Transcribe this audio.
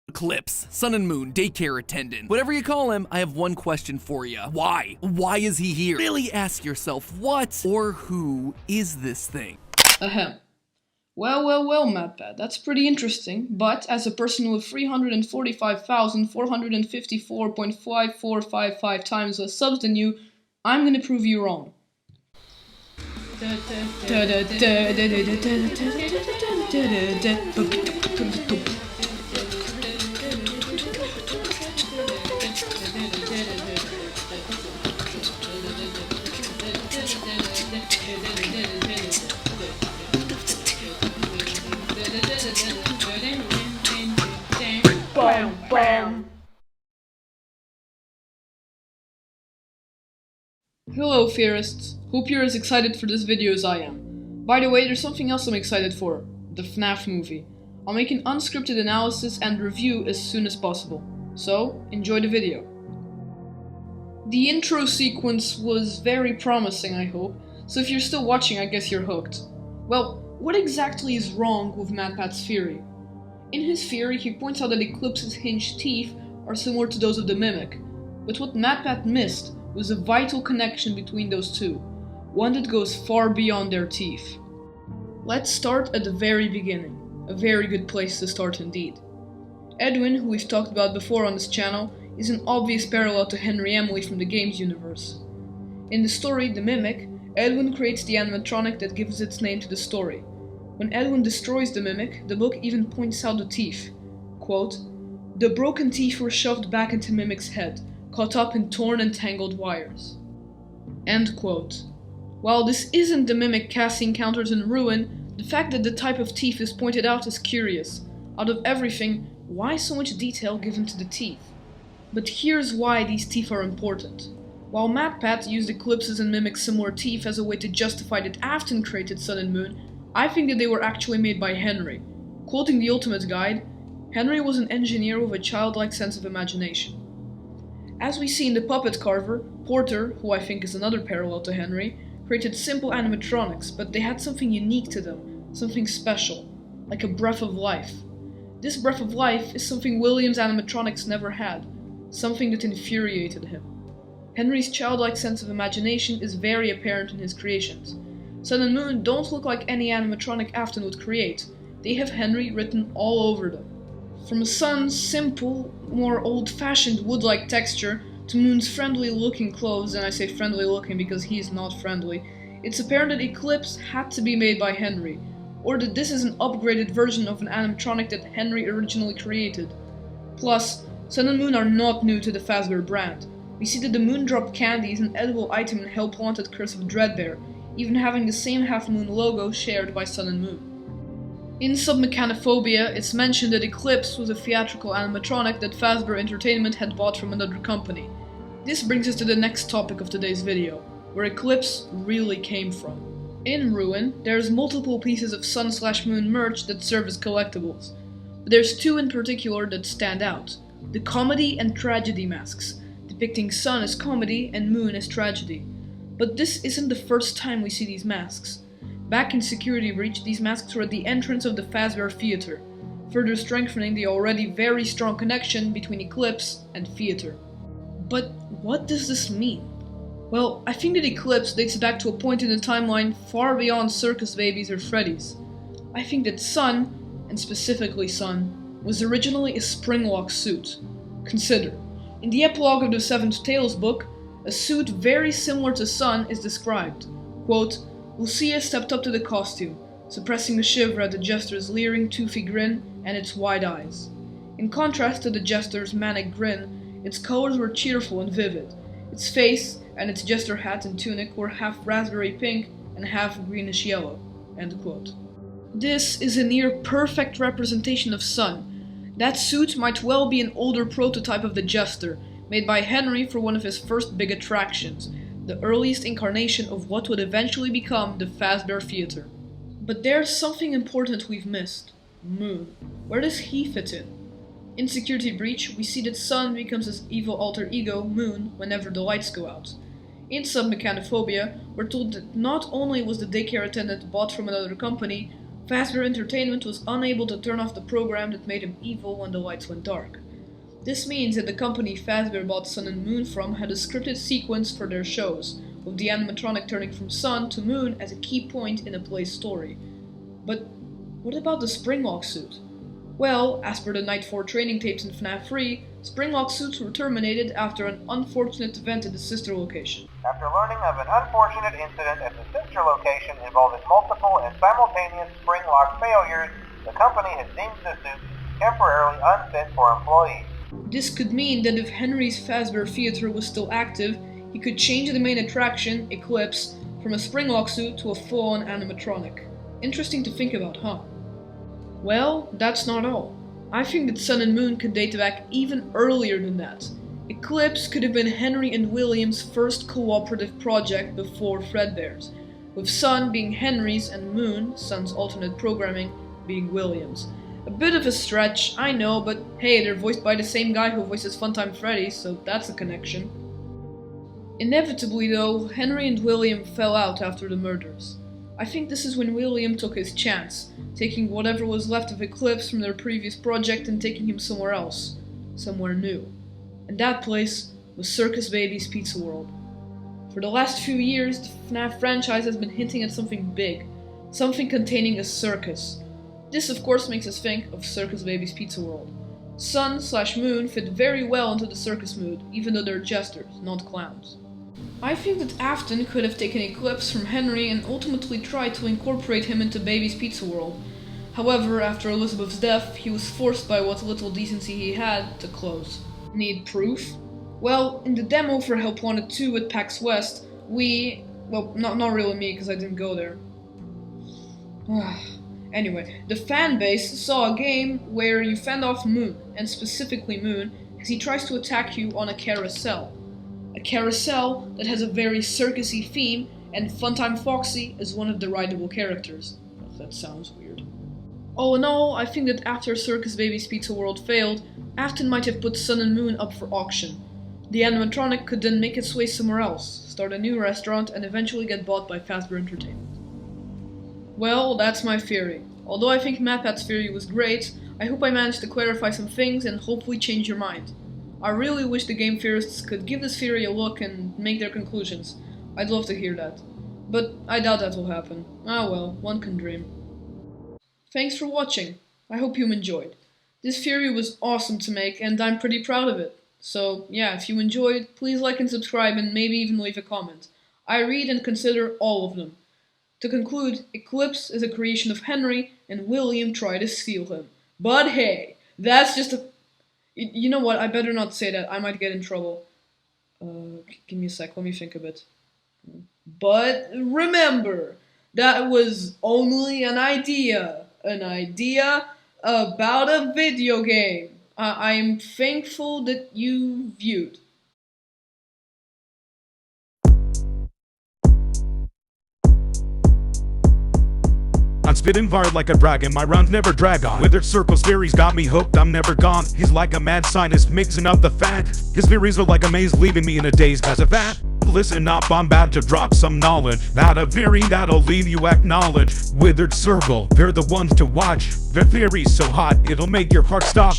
Eclipse, Sun and Moon, daycare attendant, whatever you call him, I have one question for you. Why? Why is he here? Really ask yourself, what or who is this thing? Ahem. Well, MatPat, that's pretty interesting, but as a person with 345,454.5455 times less subs than you, I'm gonna prove you wrong. Hello theorists, hope you're as excited for this video as I am. By the way, there's something else I'm excited for, the FNAF movie. I'll make an unscripted analysis and review as soon as possible, so enjoy the video. The intro sequence was very promising, I hope, so if you're still watching I guess you're hooked. Well, what exactly is wrong with MatPat's theory? In his theory he points out that Eclipse's hinged teeth are similar to those of the Mimic, but what MatPat missed was a vital connection between those two, one that goes far beyond their teeth. Let's start at the very beginning, a very good place to start indeed. Edwin, who we've talked about before on this channel, is an obvious parallel to Henry Emily from the games universe. In the story The Mimic, Edwin creates the animatronic that gives its name to the story. When Edwin destroys the Mimic, the book even points out the teeth. Quote, "The broken teeth were shoved back into Mimic's head, caught up in torn and tangled wires." End quote. While this isn't the Mimic Cassie encounters in Ruin, the fact that the type of teeth is pointed out is curious. Out of everything, why so much detail given to the teeth? But here's why these teeth are important. While MatPat used Eclipse's and Mimic's similar teeth as a way to justify that Afton created Sun and Moon, I think that they were actually made by Henry. Quoting the Ultimate Guide, Henry was an engineer with a childlike sense of imagination. As we see in the puppet carver, Porter, who I think is another parallel to Henry, created simple animatronics, but they had something unique to them, something special, like a breath of life. This breath of life is something Williams' animatronics never had, something that infuriated him. Henry's childlike sense of imagination is very apparent in his creations. Sun and Moon don't look like any animatronic Afton would create, they have Henry written all over them. From Sun's simple, more old-fashioned wood-like texture to Moon's friendly-looking clothes, and I say friendly-looking because he's not friendly, it's apparent that Eclipse had to be made by Henry, or that this is an upgraded version of an animatronic that Henry originally created. Plus, Sun and Moon are not new to the Fazbear brand. We see that the Moondrop candy is an edible item in Hell-Planted Curse of Dreadbear, even having the same Half-Moon logo shared by Sun and Moon. In Submechanophobia, it's mentioned that Eclipse was a theatrical animatronic that Fazbear Entertainment had bought from another company. This brings us to the next topic of today's video, where Eclipse really came from. In Ruin, there's multiple pieces of Sun/Moon merch that serve as collectibles, but there's two in particular that stand out, the comedy and tragedy masks, depicting Sun as comedy and Moon as tragedy. But this isn't the first time we see these masks. Back in Security Breach, these masks were at the entrance of the Fazbear Theater, further strengthening the already very strong connection between Eclipse and theater. But what does this mean? Well, I think that Eclipse dates back to a point in the timeline far beyond Circus Babies or Freddy's. I think that Sun, and specifically Sun, was originally a springlock suit. Consider, in the epilogue of the Seventh Tales book, a suit very similar to Sun is described. Quote, "Lucia stepped up to the costume, suppressing a shiver at the jester's leering, toothy grin and its wide eyes. In contrast to the jester's manic grin, its colors were cheerful and vivid. Its face and its jester hat and tunic were half raspberry pink and half greenish yellow." End quote. This is a near perfect representation of Sun. That suit might well be an older prototype of the jester, made by Henry for one of his first big attractions, the earliest incarnation of what would eventually become the Fazbear Theater. But there's something important we've missed. Moon. Where does he fit in? In Security Breach, we see that Sun becomes his evil alter ego, Moon, whenever the lights go out. In Submechanophobia, we're told that not only was the daycare attendant bought from another company, Fazbear Entertainment was unable to turn off the program that made him evil when the lights went dark. This means that the company Fazbear bought Sun and Moon from had a scripted sequence for their shows, with the animatronic turning from Sun to Moon as a key point in a play's story. But what about the Springlock suit? Well, as per the Night 4 training tapes in FNAF 3, Springlock suits were terminated after an unfortunate event at the sister location. After learning of an unfortunate incident at the sister location involving multiple and simultaneous Springlock failures, the company has deemed the suit temporarily unfit for employees. This could mean that if Henry's Fazbear Theater was still active, he could change the main attraction, Eclipse, from a Springlock suit to a full-on animatronic. Interesting to think about, huh? Well, that's not all. I think that Sun and Moon could date back even earlier than that. Eclipse could have been Henry and William's first cooperative project before Fredbear's, with Sun being Henry's and Moon, Sun's alternate programming, being William's. A bit of a stretch, I know, but hey, they're voiced by the same guy who voices Funtime Freddy, so that's a connection. Inevitably though, Henry and William fell out after the murders. I think this is when William took his chance, taking whatever was left of Eclipse from their previous project and taking him somewhere else, somewhere new. And that place was Circus Baby's Pizza World. For the last few years, the FNAF franchise has been hinting at something big, something containing a circus. This of course makes us think of Circus Baby's Pizza World. Sun/Moon fit very well into the circus mood, even though they're jesters, not clowns. I think that Afton could have taken Eclipse from Henry and ultimately tried to incorporate him into Baby's Pizza World. However, after Elizabeth's death, he was forced by what little decency he had to close. Need proof? Well, in the demo for Help Wanted 2 at PAX West, well, not really me, because I didn't go there. Anyway, the fan base saw a game where you fend off Moon, and specifically Moon, as he tries to attack you on a carousel. A carousel that has a very circusy theme, and Funtime Foxy is one of the rideable characters. Well, that sounds weird. All in all, I think that after Circus Baby's Pizza World failed, Afton might have put Sun and Moon up for auction. The animatronic could then make its way somewhere else, start a new restaurant, and eventually get bought by Fazbear Entertainment. Well, that's my theory. Although I think MatPat's theory was great, I hope I managed to clarify some things and hopefully change your mind. I really wish the game theorists could give this theory a look and make their conclusions. I'd love to hear that. But I doubt that will happen. Ah well, one can dream. Thanks for watching. I hope you enjoyed. This theory was awesome to make and I'm pretty proud of it. So yeah, if you enjoyed, please like and subscribe and maybe even leave a comment. I read and consider all of them. To conclude, Eclipse is a creation of Henry and William tried to steal him. But hey, that's just a... You know what, I better not say that, I might get in trouble. Give me a sec, let me think a bit. But remember, that was only an idea about a video game. I'm thankful that you viewed. I'm spitting fire like a dragon, my rounds never drag on. Withered circles, theories got me hooked, I'm never gone. He's like a mad scientist mixing up the fat. His theories are like a maze, leaving me in a daze as a fat. Listen up, I'm about to drop some knowledge. That a theory that'll leave you acknowledge. Withered circle, they're the ones to watch. Their theory's so hot, it'll make your heart stop.